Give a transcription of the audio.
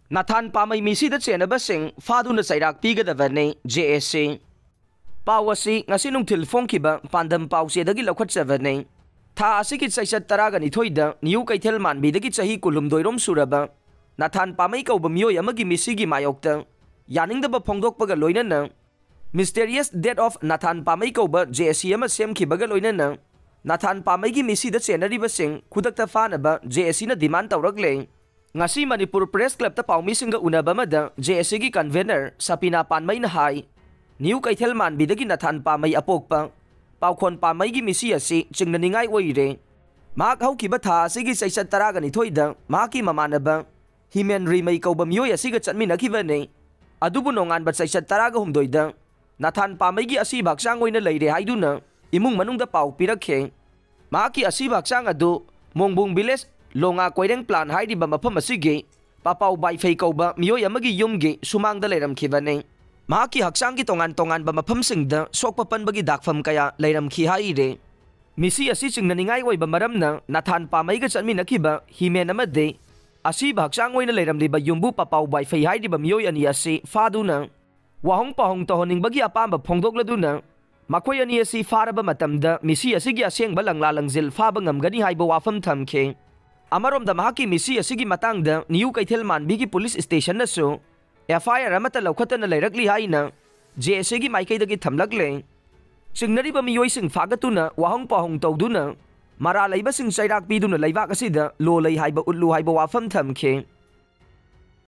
Nathan Pamay misida chenabasing faduna sairak pigadavane JSC. Pawasi ngasinung tilfong kiba pandam pause dagi lakwatsavanay. Tha asikit saisat taraga nithoida New Kaithel manbidagi chahi kulum doirom suraba. Nathan Pamay kauba miyoy amagi misigi mayokta. Yaningdaba phongdokpaga loinana. Mysterious Death of Nathan Pamay kauba JSC ama semkibaga loinana. Nathan Pamay gi misida chenaribasing khudakta fanaba JSC na demand tawragle. Ngasi Manipur Press Club ta paumisinga unaba mada JSC gi convener sa pinapanmay na hay. New Kaithel manbidagi Nathan Pamay apokpa. Paukon Pamay gi misi asi chingnaningay oire. Mahak hawkiba tha asigi saisat taraga nithoida mahaki mamanaba. Himen rimay kauba miyoy asiga chanminakibane. Adubu nongan bat saisat taraga humdoida. Nathan Pamay gi asi baksang oina leire haiduna imung manungda pau pirakhe. Mahaki asi baksang adu Mongbong Village Longa Koireng Plan haidi ba mafam asigi papau baifei kauba miyoy amagi yumgi sumangda leiramkhibane. Mahaki haksang ki tongan ba mafamsingda sokpapan bagi dakfam kaya leiramkhi haire. Misi asi chingnaningay oiba maramna Nathan Pamay ga chanminakiba himen amade asi haksang oina leiramliba yumbu papau baifei haidi ba miyoy ani asi faduna wahong pahong tohoning bagi apamba phongdokladuna makoy ani asi faraba matamda misi asigi asengba langlalangzil faba ngamgani haiba wafam thamkhe. Amarom da mahaki misi asigi matangda New Kaithel manbigi police station na so FIR amata laukhata na leirakli haina JSC gi maikaidagi thamlagle. Singnariba miyoy sing fagatuna wahong pahong tawduna mara leiba sing sairak piduna leibak asida lo lei haiba utlu haiba wafam thamkhe.